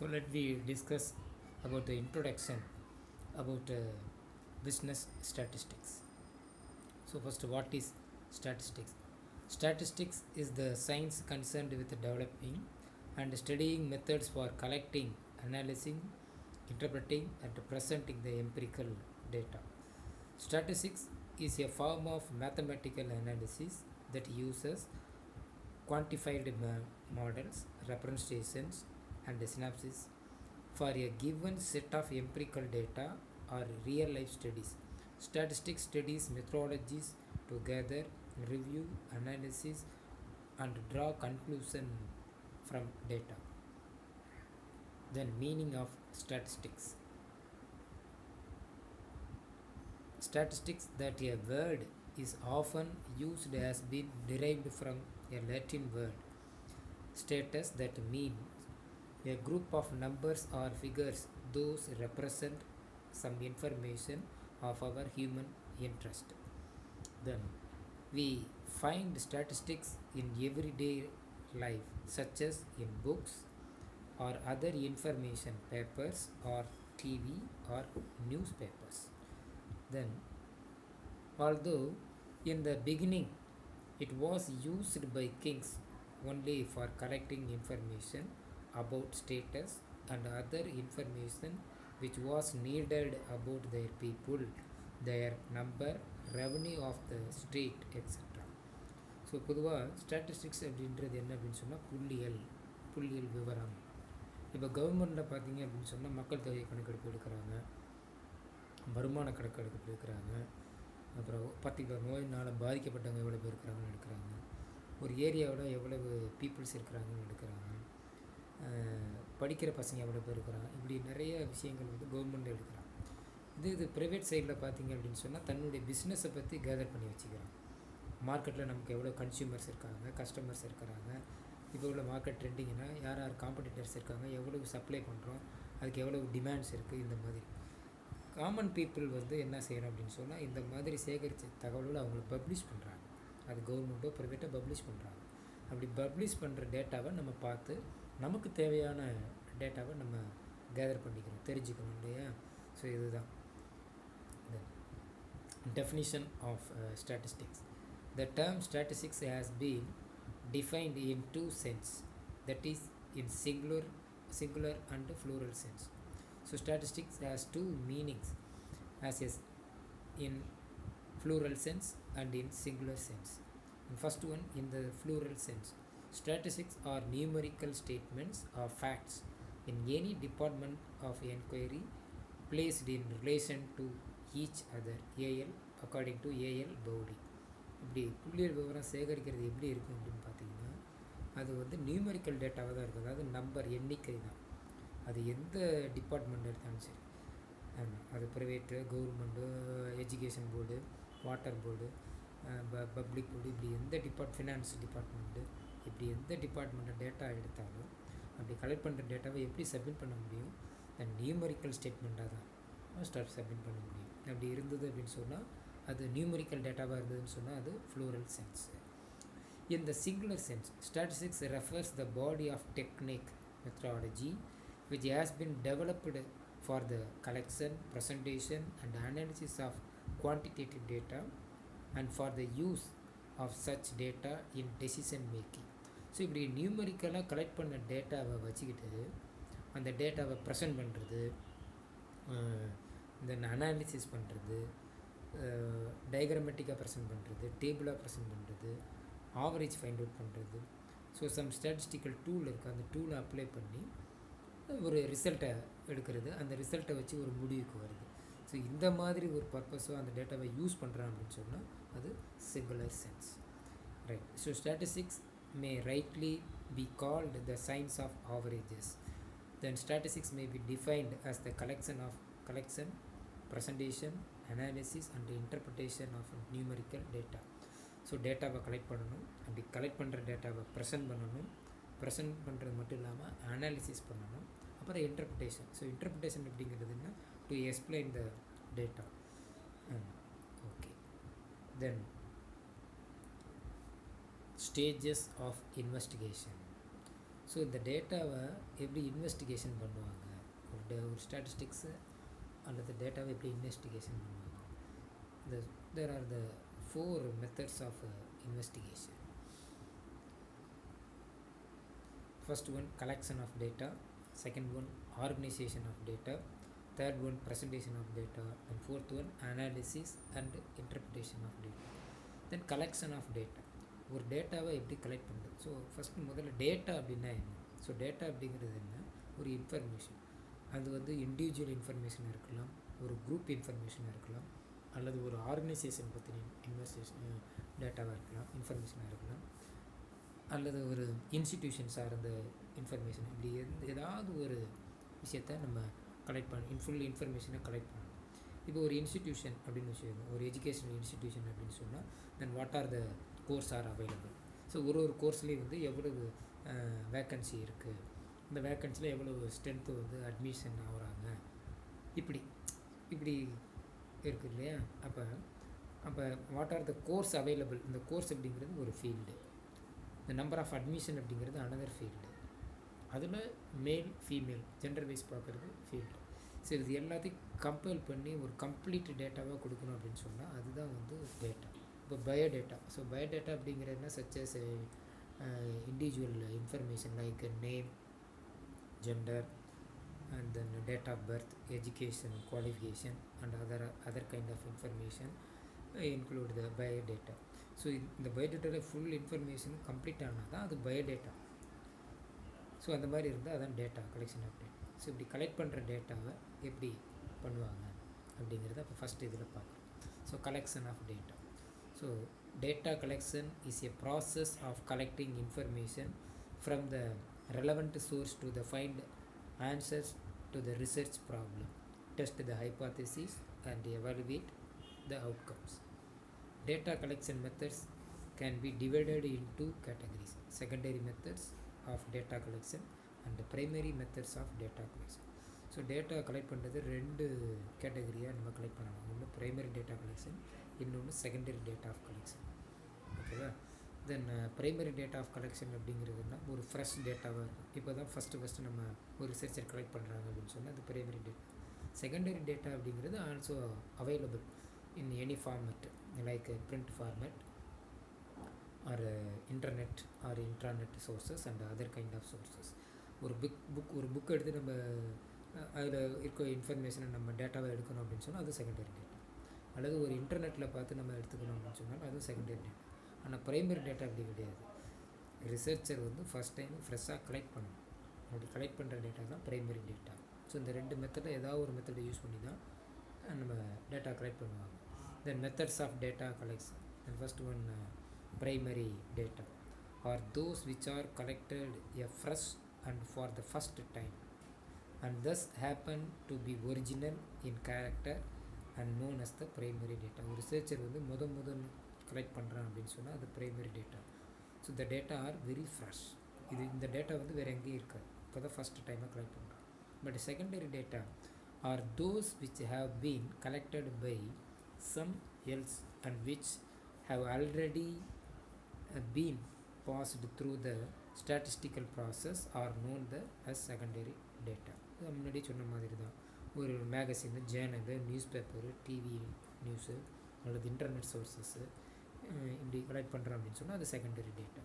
So let we discuss about the introduction about business statistics. So first, what is statistics? Statistics is the science concerned with developing and studying methods for collecting, analyzing, interpreting, and presenting the empirical data. Statistics is a form of mathematical analysis that uses quantified models, representations, and synapses for a given set of empirical data or real life studies. Statistics studies methodologies to gather, review, analysis, and draw conclusion from data. Then meaning of statistics. Statistics, that a word is often used, has been derived from a Latin word status, that means a group of numbers or figures those represent some information of our human interest. Then we find statistics in everyday life, such as in books or other information papers or TV or newspapers. Then, although in the beginning it was used by kings only for collecting information about status and other information which was needed about their people, their number, revenue of the state, etc. So பொதுவாக statistics அப்படின்றது என்ன அப்படின்னு சொன்னால் புள்ளியல் விவரம். இப்போ கவர்மெண்ட்டில் பார்த்தீங்க அப்படின்னு சொன்னால் மக்கள் தொகை கணக்கெடுப்பு எடுக்கிறாங்க, வருமான கணக்கெடுப்பு எடுக்கிறாங்க, அப்புறம் பர்டிகுலர் நோயினால் பாதிக்கப்பட்டவங்க எவ்வளோ பேர் இருக்கிறாங்கன்னு எடுக்கிறாங்க, ஒரு ஏரியாவில் எவ்வளவு பீப்புள்ஸ் இருக்கிறாங்கன்னு எடுக்கிறாங்க, படிக்கிற பசங்க எவ்வளோ பேர் இருக்கிறாங்க, இப்படி நிறைய விஷயங்கள் வந்து கவர்மெண்ட் எடுக்கிறாங்க. இது ப்ரைவேட் சைடில் பார்த்தீங்க அப்படின்னு சொன்னால் தன்னுடைய பிஸ்னஸை பற்றி கேதர் பண்ணி வச்சுக்கிறாங்க. மார்க்கெட்டில் நமக்கு எவ்வளோ கன்சியூமர்ஸ் இருக்காங்க, கஸ்டமர்ஸ் இருக்கிறாங்க, இப்போ உள்ள மார்க்கெட் ட்ரெண்டிங்னா யார் யார் காம்படிட்டர்ஸ் இருக்காங்க, எவ்வளவு சப்ளை பண்ணுறோம், அதுக்கு எவ்வளவு டிமாண்ட்ஸ் இருக்குது, இந்த மாதிரி காமன் பீப்புள் வந்து என்ன செய்யணும் அப்படின்னு சொன்னால் இந்த மாதிரி சேகரித்த தகவல்களை அவங்களுக்கு பப்ளிஷ் பண்ணுறாங்க. அது கவர்மெண்ட்டோ ப்ரைவேட்டோ பப்ளிஷ் பண்ணுறாங்க. அப்படி பப்ளிஷ் பண்ணுற டேட்டாவை நம்ம பார்த்து நமக்கு தேவையான டேட்டாவை நம்ம கேதர் பண்ணிக்கிறோம், தெரிஞ்சுக்கணும் இல்லையா? ஸோ இதுதான் definition of statistics. The term statistics has been defined in two senses, that is in singular and plural sense. So statistics has two meanings, as is in plural sense and in singular sense. And first one, in the plural sense, statistics are numerical statements or facts in any department of inquiry placed in relation to each other, AL according to AL Bowley. இப்படி புள்ளியல் விவரம் சேகரிக்கிறது எப்படி இருக்கும் அப்படின்னு பார்த்தீங்கன்னா அது வந்து numerical டேட்டாவாக தான் இருக்கும். அதாவது நம்பர், எண்ணிக்கை தான். அது எந்த டிபார்ட்மெண்ட் எடுத்தாலும் சரி, ஆமாம், அது private, government, education board, water board, public board, இப்படி எந்த ஃபினான்ஸ் டிபார்ட்மெண்ட்டு, இப்படி எந்த டிபார்ட்மெண்ட்டை டேட்டா எடுத்தாலும் அப்படி கலெக்ட் பண்ணுற டேட்டாவை எப்படி சப்மிட் பண்ண முடியும்? நியூமெரிக்கல் ஸ்டேட்மெண்ட்டாக தான் சப்மிட் பண்ண முடியும். அப்படி இருந்தது அப்படின்னு சொன்னால் அது நியூமெரிக்கல் டேட்டாவாக இருந்ததுன்னு சொன்னால் அது ஃப்ளூரல் sense. In the singular sense, statistics refers the body of technique, methodology which has been developed for the collection, presentation and analysis of quantitative data and for the use of such data in decision making. So இப்படி நியூமெரிக்கலாக collect பண்ண டேட்டாவை வச்சுக்கிட்டு அந்த டேட்டாவை present பண்ணுறது, தென் analysis பண்ணுறது, டயக்ராமேட்டிக்காக present பண்ணுறது, டேபிளாக present பண்ணுறது, ஆவரேஜ் ஃபைண்ட் அவுட் பண்ணுறது. ஸோ சம் ஸ்டாட்டிஸ்டிக்கல் டூல் இருக்குது, அந்த டூலை அப்ளை பண்ணி ஒரு ரிசல்ட்டை எடுக்கிறது, அந்த ரிசல்ட்டை வச்சு ஒரு முடிவுக்கு வருது. ஸோ இந்த மாதிரி ஒரு பர்பஸோ அந்த டேட்டாவை யூஸ் பண்ணுறான் அப்படின்னு சொன்னால் அது singular sense, right? So statistics may rightly be called the science of averages. Then statistics may be defined as the collection, presentation, analysis and interpretation of numerical data. So டேட்டாவை கலெக்ட் பண்ணணும், அப்படி collect பண்ணுற டேட்டாவை present பண்ணணும், present பண்ணுறது மட்டும் இல்லாமல் analysis பண்ணணும், அப்புறம் இன்டர்பிரிட்டேஷன். ஸோ இன்டர்பிரிட்டேஷன் எப்படிங்கிறதுன்னா to explain the data. Okay, then stages of investigation. ஸோ இந்த டேட்டாவை எப்படி இன்வெஸ்டிகேஷன் பண்ணுவாங்க, ஒரு ஸ்டாட்டிஸ்டிக்ஸு அல்லது டேட்டாவை எப்படி இன்வெஸ்டிகேஷன் பண்ணுவாங்க. There are the 4 methods of investigation. First one, collection of data. Second one, organization of data. Third one, presentation of data. And fourth one, analysis and interpretation of data. Then collection of data. ஒரு டேட்டாவை எப்படி collect பண்ணுறது. So first முதல்ல data அப்படின்னா என்ன. So data அப்படிங்கிறது என்ன, ஒரு இன்ஃபர்மேஷன். அது வந்து இண்டிவிஜுவல் இன்ஃபர்மேஷனாக இருக்கலாம், ஒரு குரூப் இன்ஃபர்மேஷனாக இருக்கலாம், அல்லது ஒரு ஆர்கனைசேஷன் பற்றின டேட்டாவாக இருக்கலாம், இன்ஃபர்மேஷனாக இருக்கலாம், அல்லது ஒரு இன்ஸ்டிடியூஷன் சார்ந்த இன்ஃபர்மேஷன். இப்படி ஏதாவது ஒரு விஷயத்தை நம்ம கலெக்ட் பண்ண ஃபுல் இன்ஃபர்மேஷனை கலெக்ட் பண்ணணும். இப்போ ஒரு இன்ஸ்டிடியூஷன் அப்படின்னு வச்சுக்கோங்க, ஒரு எஜுகேஷனல் இன்ஸ்டிடியூஷன் அப்படின்னு சொன்னால் then what are the course are available. So ஒரு கோர்ஸ்லேயும் வந்து எவ்வளவு வேக்கன்சி இருக்குது, இந்த வேக்கன்சியில் எவ்வளவு ஸ்ட்ரென்த்து வந்து அட்மிஷன் ஆகுறாங்க, இப்படி இருக்குது இல்லையா. அப்போ what are the course available, இந்த கோர்ஸ் அப்படிங்கிறது ஒரு ஃபீல்டு, இந்த நம்பர் ஆஃப் அட்மிஷன் அப்படிங்கிறது அனதர் ஃபீல்டு, அதில் மேல் ஃபீமேல் ஜெண்டர் வைஸ் பார்க்குறது ஃபீல்டு. ஸோ இது எல்லாத்தையும் கம்பேர் பண்ணி ஒரு கம்ப்ளீட் டேட்டாவாக கொடுக்கணும் அப்படின்னு சொன்னால் அதுதான் வந்து டேட்டா. இப்போ பயோடேட்டா. ஸோ பயோடேட்டா அப்படிங்கிறதுனா such as individual information like name, gender, and then date of birth, education, qualification and other kind of information include the biodata. So இந்த biodata full information complete ஆனால் தான் அது biodata. ஸோ அந்த மாதிரி இருந்தால் அதான் data, collection of data. So இப்படி collect பண்ணுற டேட்டாவை எப்படி பண்ணுவாங்க அப்படிங்கிறத இப்போ ஃபஸ்ட்டு இதில் பார்க்குறோம். So collection of data. So data collection is a process of collecting information from the relevant source to the find answers to the research problem, test the hypothesis and evaluate the outcomes. Data collection methods can be divided in 2 categories: secondary methods of data collection and the primary methods of data collection. So data collect பண்ணுறது 2 கேட்டகரியாக நம்ம collect பண்ணலாம். ஒன்று primary data collection, இன்னொன்று secondary data off collection. ஓகேவா. தென் primary data off collection அப்படிங்கிறதுனா ஒரு fresh டேட்டாவாக இருக்கும். இப்போ தான் ஃபஸ்ட்டு நம்ம ஒரு ரிசர்ச்சர் கலெக்ட் பண்ணுறாங்க அப்படின்னு சொன்னால் அது ப்ரைமரி டேட்டா. செகண்டரி டேட்டா அப்படிங்கிறது also available in any format like print format or internet or intranet sources and other kind of sources. ஒரு புக் எடுத்து நம்ம அதில் இருக்க இன்ஃபர்மேஷனை நம்ம டேட்டாவை எடுக்கணும் அப்படின்னு சொன்னால் அது செகண்டரி டேட்டா. அல்லது ஒரு இன்டர்நெட்டில் பார்த்து நம்ம எடுத்துக்கணும் அப்படின்னு சொன்னால் அதுவும் செகண்டரி டேட்டா. ஆனால் ப்ரைமரி டேட்டா அப்படி கிடையாது. ரிசர்ச்சர் வந்து ஃபஸ்ட் டைம் ஃப்ரெஷ்ஷாக கலெக்ட் பண்ணணும். அப்படி கலெக்ட் பண்ணுற டேட்டா தான் ப்ரைமரி டேட்டா. ஸோ இந்த 2 மெத்தடில் ஏதாவது ஒரு மெத்தடை யூஸ் பண்ணி தான் நம்ம டேட்டா கலெக்ட் பண்ணுவாங்க. Then methods of data collection. Then first one primary data are those which are collected afresh and for the first time and thus happen to be original in character and known as the primary data. ஒரு researcher வந்து முதல் collect பண்ணுறான் அப்படின்னு சொன்னால் அது primary data. So இந்த data are very fresh. இந்த data வந்து வேறு எங்கேயும் இருக்காது, இப்போ தான் ஃபஸ்ட்டு டைமாக கலெக்ட் பண்ணுறான். But secondary data are those which have been collected by some else and which have already been passed through the statistical process are known the as secondary data. முன்னாடி சொன்ன மாதிரி தான் ஒரு magazine, journal, news paper, TV news அல்லது internet sources இப்படி கலெக்ட் பண்ணுறோம் அப்படின்னு சொன்னால் அது secondary data.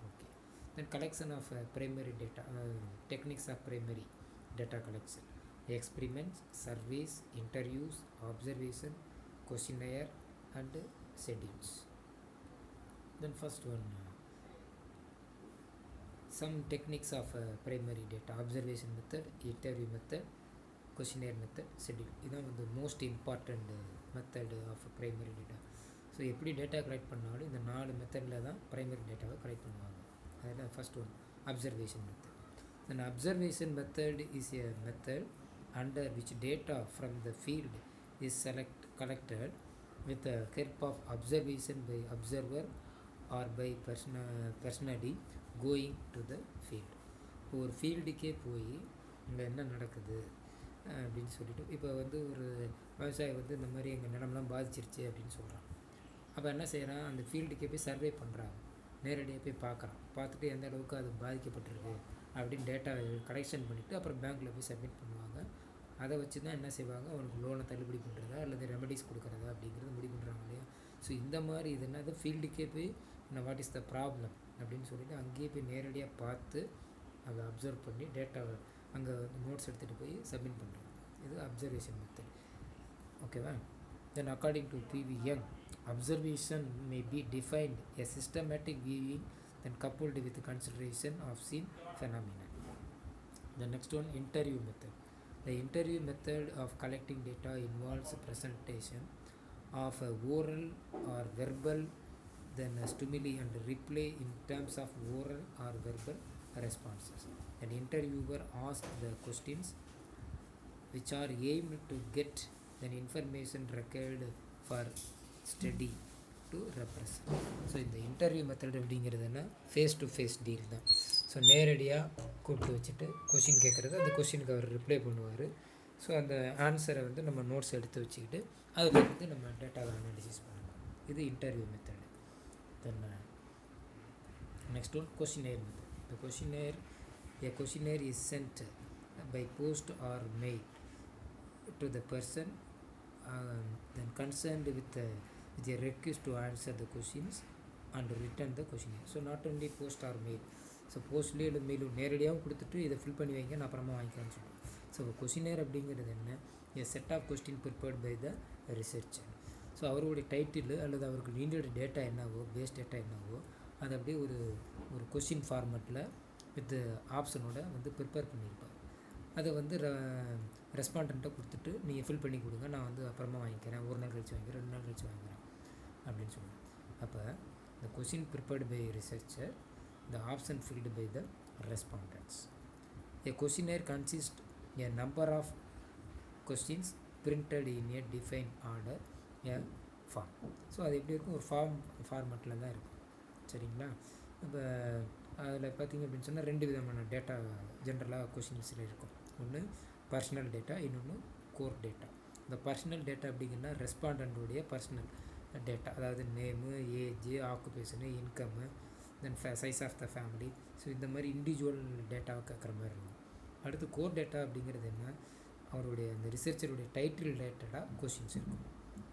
Okay. Then collection of primary data, techniques of primary data collection: experiments, surveys, interviews, observation, கொஸ்டினயர் and schedules. Then first one, some techniques of primary data: observation method, interview method, questionnaire method, schedule. இதான் வந்து most important method of primary data. So எப்படி data collect பண்ணாலும் இந்த 4 மெத்தடில் தான் primary டேட்டாவை collect பண்ணுவாங்க. அதில் first one observation method. An observation method is a method under which data from the field is collected with the help of observation by observer or by personally going to the field. இப்போ ஒரு ஃபீல்டுக்கே போய் இங்கே என்ன நடக்குது அப்படின்னு சொல்லிட்டு, இப்போ வந்து ஒரு விவசாயி வந்து இந்த மாதிரி எங்கள் நிலம்லாம் பாதிச்சிருச்சு அப்படின்னு சொல்கிறான். அப்போ என்ன செய்கிறான், அந்த ஃபீல்டுக்கே போய் சர்வே பண்ணுறாங்க, நேரடியாக போய் பார்க்குறான். பார்த்துட்டு எந்த அளவுக்கு அது பாதிக்கப்பட்டிருக்கு அப்படின்னு டேட்டா கலெக்ஷன் பண்ணிவிட்டு அப்புறம் பேங்க்கில் போய் சப்மிட் பண்ணுவாங்க. அதை வச்சு தான் என்ன செய்வாங்க, அவனுக்கு லோனை தள்ளுபடி பண்ணுறதா அல்லது ரெமடிஸ் கொடுக்குறதா அப்படிங்கிறது முடிவு பண்ணுறாங்க இல்லையா. ஸோ இந்த மாதிரி இது என்னது ஃபீல்டுக்கே போய் வாட் இஸ் த ப்ராப்ளம் அப்படின்னு சொல்லிவிட்டு அங்கேயே போய் நேரடியாக பார்த்து அதை அப்சர்வ் பண்ணி டேட்டாவை அங்கே நோட்ஸ் எடுத்துகிட்டு போய் சப்மிட் பண்ணுறாங்க. இது அப்சர்வேஷன் மெத்தட். ஓகேவா. Then according to P.V. Young, observation may be defined as systematic viewing then coupled with consideration of seen phenomena. The next one, interview method. The interview method of collecting data involves presentation of a oral or verbal then stimuli and replay in terms of oral or verbal responses. An interviewer asks the questions which are aimed to get the information required for study to represent. So இந்த interview method அப்படிங்கிறது என்ன, face to face deal தான். So நேரடியாக கூப்பிட்டு வச்சுட்டு question கேட்குறது, அந்த கொஷினுக்கு அவர் ரிப்ளை பண்ணுவார். ஸோ அந்த ஆன்சரை வந்து நம்ம நோட்ஸ் எடுத்து வச்சுக்கிட்டு அதில் வந்து நம்ம டேட்டாவை அனாலிசிஸ் பண்ணலாம். இது interview method. Then next one, questionnaire method. The questionnaire is sent by post or mail to the person then concerned with a request to answer the questions and return the questionnaire. So not only post or mail. So போஸ்ட்லேயே இல்லை மெயிலும் நேரடியாகவும் கொடுத்துட்டு இதை fill பண்ணி வைங்க, நான் அப்புறமா வாங்கிக்கலான்னு சொல்லுவேன். ஸோ கொஷினேர் அப்படிங்கிறது என்ன, a set of question prepared by the researcher. So அவருடைய டைட்டில் அல்லது அவருக்கு நீண்டட் டேட்டா என்னவோ, பேஸ் டேட்டா என்னவோ, அதை அப்படியே ஒரு கொஷின் ஃபார்மேட்டில் வித் ஆப்ஷனோட வந்து ப்ரிப்பேர் பண்ணியிருப்பார். அதை வந்து ரெஸ்பாண்டண்ட்டை கொடுத்துட்டு நீங்கள் ஃபில் பண்ணி கொடுங்க, நான் வந்து அப்புறமா வாங்கிக்கிறேன், ஒரு நாள் கழிச்சு வாங்கிக்கிறேன், 2 நாள் கழிச்சு வாங்கிக்கிறேன் அப்படின்னு சொல்லுவேன். அப்போ the question prepared by a researcher, the option filled by the respondents. A questionnaire consists a number of questions printed in a defined order, a form. So அது எப்படி இருக்கும், ஒரு ஃபார்மேட்டில் தான் இருக்கும். சரிங்களா. இப்போ அதில் பார்த்திங்க அப்படின்னு சொன்னால் 2 விதமான டேட்டா ஜென்ரலாக கொஷின்ஸில் இருக்கும். ஒன்று பர்சனல் டேட்டா, இன்னொன்று கோர் டேட்டா. இந்த பர்சனல் டேட்டா அப்படிங்கன்னா ரெஸ்பாண்டண்ட்டுடைய பர்சனல் டேட்டா, அதாவது name, age, ஆக்குபேஷனு, income, then size of the family. So இந்த மாதிரி இண்டிவிஜுவல் டேட்டாவை கேட்குற மாதிரி இருக்கும். அடுத்து கோர் டேட்டா அப்படிங்கிறது என்ன, அவருடைய அந்த ரிசர்ச்சருடைய டைட்டில் ரிலேட்டடாக கொஷின்ஸ் இருக்கும்,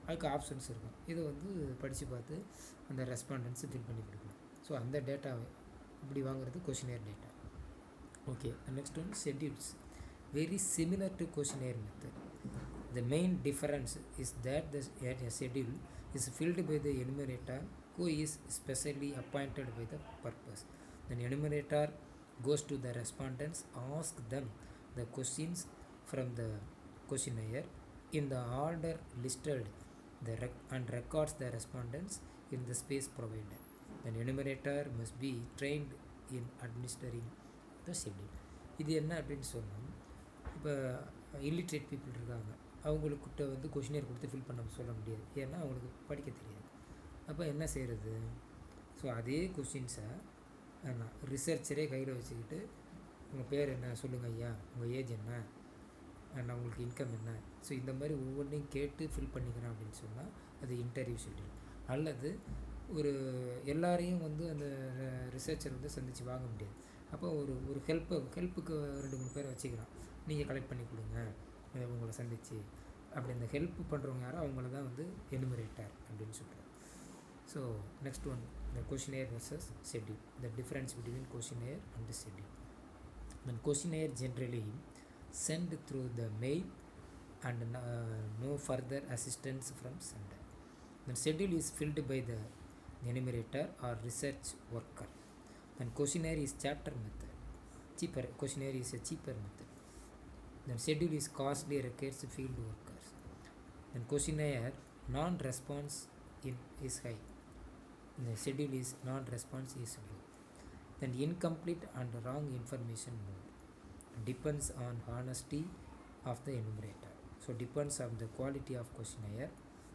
அதுக்கு ஆப்ஷன்ஸ் இருக்கும். இதை வந்து படித்து பார்த்து அந்த ரெஸ்பாண்டன்ஸு ஃபில் பண்ணி கொடுக்கணும். ஸோ அந்த டேட்டாவை இப்படி வாங்குறது questionnaire data. Okay. Next one, schedules. Very similar to questionnaire method. The main difference is that a schedule is filled by the enumerator who is specially appointed by the purpose. The enumerator goes to the respondents, asks them the questions from the questionnaire in the order listed and records the respondents in the space provided. The enumerator must be trained in administering the schedule. இது என்ன அப்படின்னு சொன்னோம், இப்போ illiterate people இருக்காங்க, அவங்களுக்கிட்ட வந்து கொஷினியர் கொடுத்து fill பண்ண சொல்ல முடியாது, ஏன்னா அவங்களுக்கு படிக்க தெரியாது. அப்போ என்ன செய்கிறது, ஸோ அதே கொஷின்ஸை ரிசர்ச்சரே கையில் வச்சுக்கிட்டு, உங்கள் பேர் என்ன சொல்லுங்கள் ஐயா, உங்கள் ஏஜ் என்ன, நான் உங்களுக்கு இன்கம் என்ன, ஸோ இந்த மாதிரி ஒவ்வொன்றையும் கேட்டு ஃபில் பண்ணிக்கிறேன் அப்படின்னு சொன்னால் அது இன்டர்வியூ ஷெட்யூல். அல்லது ஒரு எல்லாரையும் வந்து அந்த ரிசர்ச்சர் வந்து சந்தித்து வாங்க முடியாது. அப்போ ஒரு ஹெல்ப்புக்கு 2-3 பேரை வச்சுக்கிறான், நீங்கள் கலெக்ட் பண்ணி கொடுங்க உங்களை சந்தித்து, அப்படி அந்த ஹெல்ப் பண்ணுறவங்க யாரோ அவங்கள தான் வந்து எனுமரேட்டர் அப்படின்னு சொல்கிறார். So next one, the questionnaire versus schedule. The difference between questionnaire and the schedule. The questionnaire generally sent through the mail and no further assistance from sender. The schedule is filled by the enumerator or research worker. Then questionnaire is chapter method. Cheaper. Questionnaire is a cheaper method. Then schedule is costly, requires field workers. Then questionnaire non-response is high. The schedule is non-response is low. Then incomplete and wrong information mode. Depends on honesty of the enumerator. So depends on the quality of questionnaire.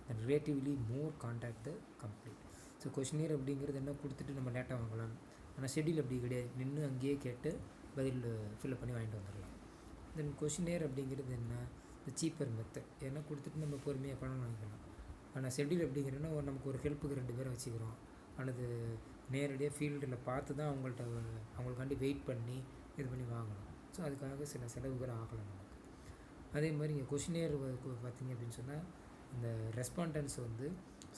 And relatively more contact the complete. So questionnaire அப்படிங்கிறது என்ன, கொடுத்துட்டு நம்ம data வாங்கலாம். ஆனால் schedule அப்படி கிடையாது, நின்று அங்கேயே கேட்டு பதில் ஃபில்அப் பண்ணி வாங்கிட்டு வந்துடலாம். தென் கொஷினியர் அப்படிங்கிறது என்ன, இந்த சீப்பர் மெத்தட், ஏன்னா கொடுத்துட்டு நம்ம பொறுமையாக பணம் வாங்கிக்கலாம். ஆனால் ஷெட்யூல் அப்படிங்கிறதுனா நமக்கு ஒரு ஹெல்ப்புக்கு 2 பேரை வச்சுக்கிறோம், அல்லது நேரடியாக ஃபீல்டில் பார்த்து தான் அவங்களுக்காண்டி வெயிட் பண்ணி இது பண்ணி வாங்கணும். ஸோ அதுக்காக சில செலவுகள் ஆகலாம் நமக்கு. அதே மாதிரி இங்கே கொஷினியர் பார்த்திங்க அப்படின்னு சொன்னால் இந்த ரெஸ்பாண்டன்ஸ் வந்து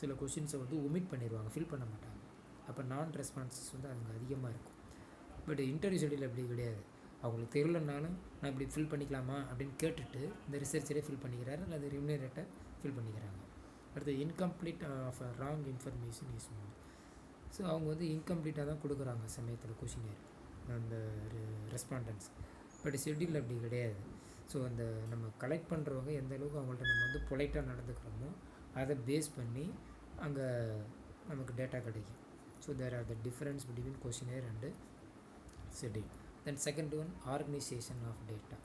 சில கொஷின்ஸை வந்து ஒமிட் பண்ணிடுவாங்க, ஃபில் பண்ண மாட்டாங்க. அப்போ நான் ரெஸ்பான்சஸ் வந்து அங்கே அதிகமாக இருக்கும். பட் இன்டர்வியூ ஷெடியூல் அப்படி கிடையாது. அவங்களுக்கு தெரியலனாலும் நான் இப்படி ஃபில் பண்ணிக்கலாமா அப்படின்னு கேட்டுட்டு இந்த ரிசர்ச்சரே ஃபில் பண்ணிக்கிறாரு அல்லது ரிமுனரேட்டை ஃபில் பண்ணிக்கிறாங்க. அடுத்து incomplete of wrong information is more. So அவங்க வந்து இன்கம்ப்ளீட்டாக தான் கொடுக்குறாங்க சமயத்தில் கொஷினியர் அந்த ரெஸ்பாண்டன்ஸ். பட் ஷெட்யூல் அப்படி கிடையாது. ஸோ அந்த நம்ம கலெக்ட் பண்ணுறவங்க எந்த அளவுக்கு அவங்கள்ட்ட நம்ம வந்து பொலைட்டாக நடந்துக்கிறோமோ அதை பேஸ் பண்ணி அங்கே நமக்கு டேட்டா கிடைக்கும். So there are the difference between questionnaire and schedule. Then second one, organization of data.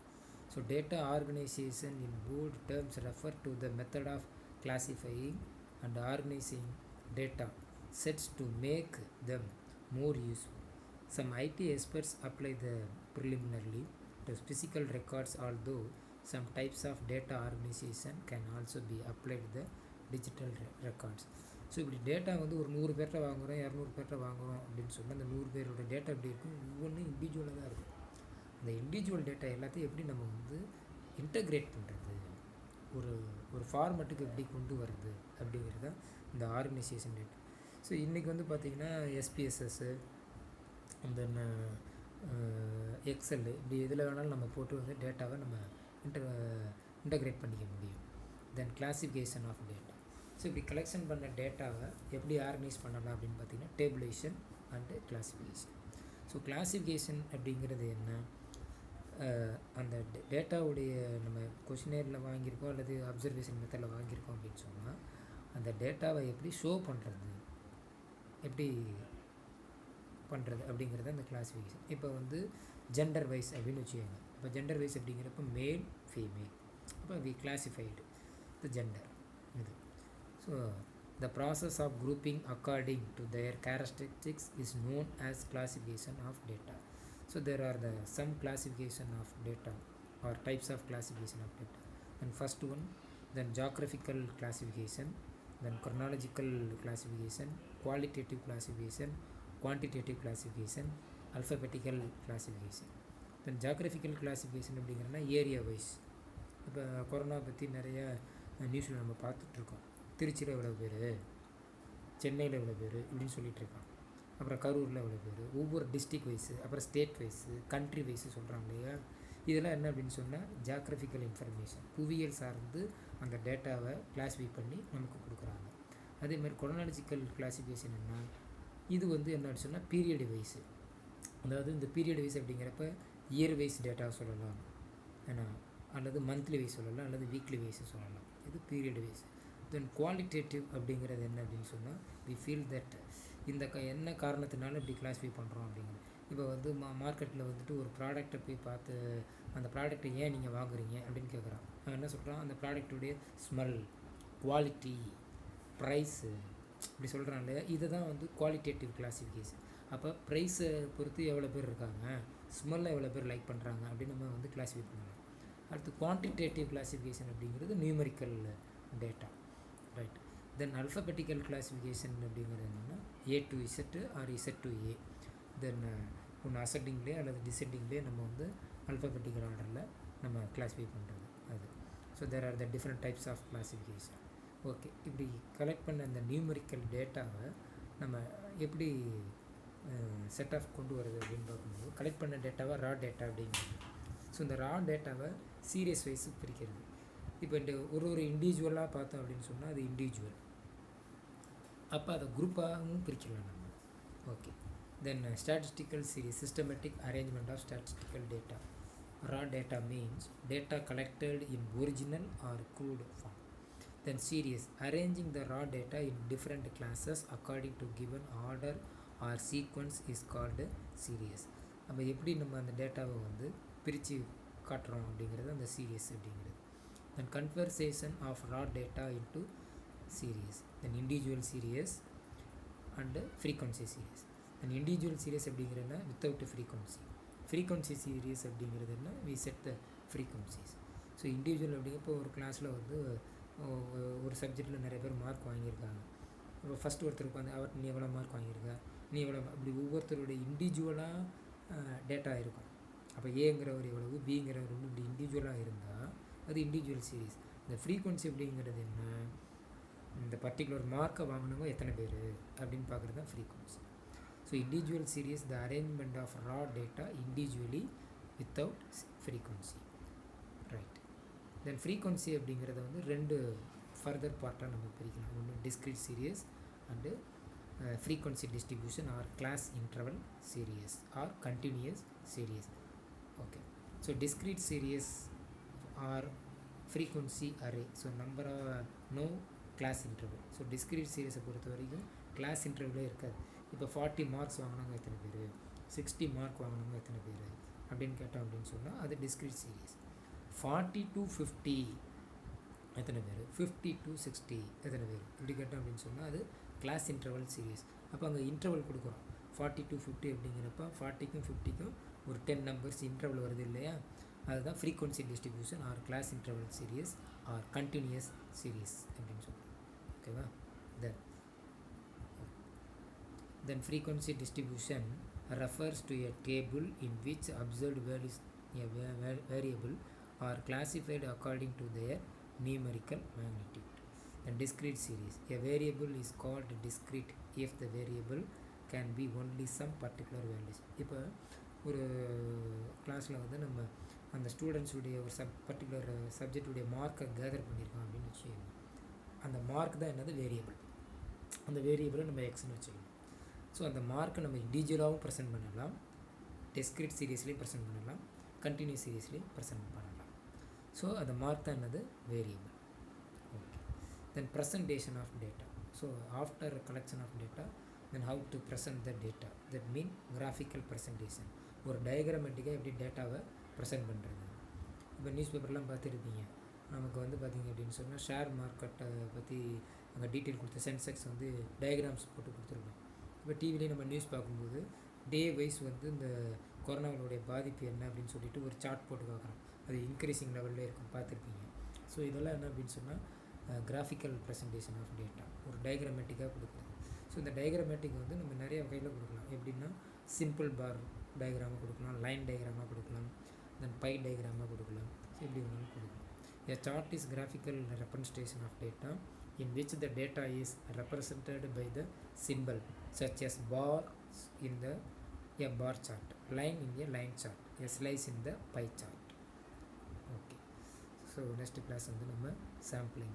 So data organization in bold terms refer to the method of classifying and organizing data sets to make them more useful. Some IT experts apply the preliminarily to physical records, although some types of data organization can also be applied to the digital records. So இப்படி data வந்து ஒரு 100 பேர்கிட்ட வாங்குகிறோம், 200 பேர்கிட்ட வாங்குகிறோம் அப்படின்னு சொன்னால் அந்த 100 பேரோட டேட்டா எப்படி இருக்கும், ஒவ்வொன்றும் இண்டிவிஜுவலாக தான் இருக்கும். அந்த இண்டிவிஜுவல் டேட்டா எல்லாத்தையும் எப்படி நம்ம வந்து இன்டகிரேட் பண்ணுறது, ஒரு ஃபார்மேட்டுக்கு எப்படி கொண்டு வருது அப்படிங்கிறது தான் இந்த ஆர்கனைசேஷன் டேட்டா. ஸோ இன்றைக்கி வந்து பார்த்திங்கன்னா எஸ்பிஎஸ்எஸ்ஸு அந்த எக்ஸல் இப்படி எதில் வேணாலும் நம்ம போட்டு வந்து டேட்டாவை நம்ம இன்டகிரேட் பண்ணிக்க முடியும். தென் கிளாசிஃபிகேஷன் ஆஃப் டேட்டா. ஸோ இப்படி கலெக்ஷன் பண்ண டேட்டாவை எப்படி ஆர்கனைஸ் பண்ணலாம் அப்படின்னு பார்த்திங்கன்னா tabulation and classification. So classification அப்படிங்கிறது என்ன, அந்த டேட்டாவுடைய நம்ம கொஷினேரில் வாங்கியிருக்கோம் அல்லது அப்சர்வேஷன் மெத்தடில் வாங்கியிருக்கோம் அப்படின்னு சொன்னால் அந்த டேட்டாவை எப்படி ஷோ பண்ணுறது, எப்படி பண்ணுறது அப்படிங்கிறது அந்த கிளாசிஃபிகேஷன். இப்போ வந்து ஜெண்டர் வைஸ் அப்படின்னு வச்சுக்கோங்க. இப்போ ஜெண்டர் வைஸ் அப்படிங்கிறப்ப மேல் ஃபீமேல், அப்போ வி கிளாசிஃபைடு த ஜெண்டர் இது. So the process of grouping according to their characteristics is known as classification of data. So there are some classification of data or types of classification of data. And first one, then geographical classification, then chronological classification, qualitative classification, quantitative classification, alphabetical classification. Then geographical classification அப்படிங்கிறனா area wise. இப்போ corona பற்றி நிறைய நியூஸில் நம்ம பார்த்துட்ருக்கோம். திருச்சியில் எவ்வளோ பேர், சென்னையில் எவ்வளோ பேர் இப்படின்னு சொல்லிகிட்ருக்கான். அப்புறம் கரூரில் எவ்வளோ பேர், ஒவ்வொரு டிஸ்ட்ரிக் வைஸு, அப்புறம் ஸ்டேட் வைஸு, கண்ட்ரி வைஸு சொல்கிறாங்க இல்லையா. இதெல்லாம் என்ன அப்படின்னு சொன்னால் ஜியாகிரபிக்கல் இன்ஃபர்மேஷன், புவியியல் சார்ந்து அந்த டேட்டாவை கிளாஸிஃபை பண்ணி நமக்கு கொடுக்குறாங்க. அதேமாதிரி கொரோனாலஜிக்கல் கிளாஸிஃபிகேஷன் என்ன, இது வந்து என்னன்னு சொன்னால் பீரியடு வைஸு. அதாவது இந்த பீரியட் வைஸ் அப்படிங்கிறப்ப இயர் வைஸ் டேட்டா சொல்லலாம், ஏன்னா அல்லது மந்த்லி வைஸ் சொல்லலாம், அல்லது வீக்லி வைஸு சொல்லலாம். இது பீரியட் வைஸ். தென் குவாலிட்டேட்டிவ் அப்படிங்கிறது என்ன அப்படின்னு சொன்னால் வி ஃபீல் தட் இந்த என்ன காரணத்தினால இப்படி கிளாஸிஃபை பண்ணுறோம் அப்படிங்கிறது. இப்போ வந்து மார்க்கெட்டில் வந்துட்டு ஒரு ப்ராடக்டை போய் பார்த்து அந்த ப்ராடக்ட்டை ஏன் நீங்கள் வாங்குறீங்க அப்படின்னு கேட்குறான். அவன் என்ன சொல்கிறான், அந்த ப்ராடக்டுடைய ஸ்மெல், குவாலிட்டி, ப்ரைஸு இப்படி சொல்கிறான் இல்லையா. இதை தான் வந்து குவாலிட்டேட்டிவ் கிளாஸிஃபிகேஷன். அப்போ ப்ரைஸை பொறுத்து எவ்வளோ பேர் இருக்காங்க, ஸ்மெல்லை எவ்வளோ பேர் லைக் பண்ணுறாங்க அப்படின்னு நம்ம வந்து கிளாஸிஃபை பண்ணலாம். அடுத்து குவான்டிடேட்டிவ் கிளாஸிஃபிகேஷன் அப்படிங்கிறது numerical data, right. Then alphabetical classification அப்படிங்கிறது என்னென்னா A to Z or Z to A. Then ஒன்று அசெண்டிங்லேயே அல்லது டிசெண்டிங்லேயே நம்ம வந்து அல்ஃபபெட்டிக்கல் ஆர்டரில் நம்ம கிளாஸிஃபை பண்ணுறது அது. So there are the different types of classification. Okay, இப்படி கலெக்ட் பண்ண அந்த நியூமரிக்கல் டேட்டாவை நம்ம எப்படி செட் ஆஃப் கொண்டு வருது அப்படின்னு பார்க்கும்போது கலெக்ட் பண்ண டேட்டாவை ரா டேட்டா அப்படிங்கிறது. ஸோ இந்த ரா டேட்டாவை சீரியஸ் வைஸு பிரிக்கிறது. இப்போ இந்த ஒரு இண்டிவிஜுவலாக பார்த்தோம் அப்படின்னு சொன்னால் அது இண்டிவிஜுவல், அப்போ அதை குரூப்பாகவும் பிரிக்கலாம் நம்ம. Okay, then statistical series, systematic arrangement of statistical data. Raw data means data collected in original or crude form. Then series, arranging the raw data in different classes according to given order or sequence is called series. நம்ம எப்படி நம்ம அந்த டேட்டாவை வந்து பிரித்து காட்டுறோம் அப்படிங்கிறது அந்த சீரியஸ் அப்படிங்கிறது. Then conversation of raw data into series, then individual series and frequency series. Then individual series அப்படிங்கிறதுனா without frequency. Frequency series அப்படிங்கிறதுனா we set the frequencies. So individual அப்படிங்கிறப்போ ஒரு கிளாஸில் வந்து ஒரு சப்ஜெக்டில் நிறைய பேர் மார்க் வாங்கியிருக்காங்க. இப்போ ஃபஸ்ட்டு ஒருத்தருக்கு வந்து அவர் நீ எவ்வளோ மார்க் வாங்கியிருக்க, நீ எவ்வளோ, அப்படி ஒவ்வொருத்தருடைய இண்டிவிஜுவலாக டேட்டா இருக்கும். அப்போ ஏங்கிறவர் எவ்வளவு, பிங்கிறவர் வந்து இப்படி இண்டிவிஜுவலாக இருந்தால் அது இண்டிவிஜுவல் சீரீஸ். இந்த ஃப்ரீக்வன்சி அப்படிங்கிறது என்ன, இந்த பர்டிகுலர் மார்க்கை வாங்கினவங்க எத்தனை பேர் அப்படின்னு பார்க்குறது தான் frequency. So individual series the arrangement of raw data individually without frequency, right. Then frequency அப்படிங்கிறத வந்து ரெண்டு ஃபர்தர் பார்ட்டாக நம்ம பிரிக்கலாம். ஒன்று discrete series and frequency distribution or class interval series or continuous series. Okay, so discrete series or frequency array, so number of no class interval. So discrete series பொறுத்த வரைக்கும் class interval இருக்காது. இப்போ 40 marks வாங்கினவங்க எத்தனை பேர், 60 mark வாங்கினவங்க எத்தனை பேர் அப்படின்னு கேட்டோம் அப்படின்னு சொன்னால் அது discrete series. 40 to 50 எத்தனை பேர், 50 to 60 எத்தனை பேர் இப்படி கேட்டோம் அப்படின்னு சொன்னால் அது கிளாஸ் இன்டர்வல் சீரீஸ். அப்போ அங்கே இன்டர்வல் கொடுக்குறோம். 40 to 50 அப்படிங்கிறப்ப 40க்கும் 50க்கும் ஒரு 10 நம்பர்ஸ் இன்டர்வல் வருது இல்லையா, அதுதான் frequency distribution or class interval series or continuous series அப்படின்னு சொல்கிறோம். ஓகேவா. Then frequency distribution refers to a table in which observed values a variable are classified according to their numerical magnitude. The discrete series, a variable is called discrete if the variable can be only some particular values. இப்போ ஒரு கிளாஸில் வந்து நம்ம அந்த ஸ்டூடெண்ட்ஸுடைய ஒரு particular சப்ஜெக்டுடைய மார்க்கை gather பண்ணியிருக்கோம் அப்படின்னு வச்சுக்கோங்க. அந்த மார்க் தான் என்னது, வேரியபிள். அந்த வேரியபிளை நம்ம எக்ஸ்னு வச்சுக்கணும். ஸோ அந்த மார்க்கை நம்ம இண்டிவிஜுவலாகவும் ப்ரெசென்ட் பண்ணலாம், டிஸ்க்ரீட் சீரீஸ்லேயும் ப்ரெசென்ட் பண்ணலாம், கண்டினியூஸ் சீரீஸ்லேயும் ப்ரெசென்ட் பண்ணலாம். ஸோ அந்த மார்க் தான் என்னது, variable. Okay. Then presentation of data. So after collection of data, then how to present the data, that mean graphical presentation. ஒரு டயக்ராமேட்டிக்காக எப்படி டேட்டாவை ப்ரெசென்ட் பண்ணுறது. இப்போ நியூஸ் பேப்பர்லாம் பார்த்துருப்பீங்க, நமக்கு வந்து பார்த்திங்க அப்படின்னு சொன்னால் ஷேர் மார்க்கெட்டை பற்றி அங்கே டீட்டெயில் கொடுத்து சென்செக்ஸ் வந்து டயக்ராம்ஸ் போட்டு கொடுத்துருக்கோம். இப்போ டிவிலேயே நம்ம நியூஸ் பார்க்கும்போது டே வைஸ் வந்து இந்த கொரோனாவுடைய பாதிப்பு என்ன அப்படின்னு சொல்லிட்டு ஒரு சார்ட் போட்டு பார்க்குறோம். அது இன்க்ரீஸிங் லெவலில் இருக்கும், பார்த்துருப்பீங்க. ஸோ இதெல்லாம் என்ன அப்படின்னு சொன்னால் கிராஃபிக்கல் ப்ரெசன்டேஷன் ஆஃப் டேட்டா, ஒரு டயக்ராமேட்டிக்காக கொடுக்குறது. ஸோ இந்த டயக்ராமேட்டிக் வந்து நம்ம நிறைய வகையில் கொடுக்கலாம். எப்படின்னா சிம்பிள் பார் டயக்ராமாக கொடுக்கலாம், லைன் டயக்ராமாக கொடுக்கலாம், தென் பை டயக்ராமாக கொடுக்கலாம். ஸோ இப்படி வேணாலும் கொடுக்கலாம். A chart is graphical representation of data in which the data is represented by the symbol such as bar in a bar chart, line in a line chart, a slice in the pie chart. Okay, so next class வந்து நம்ம sampling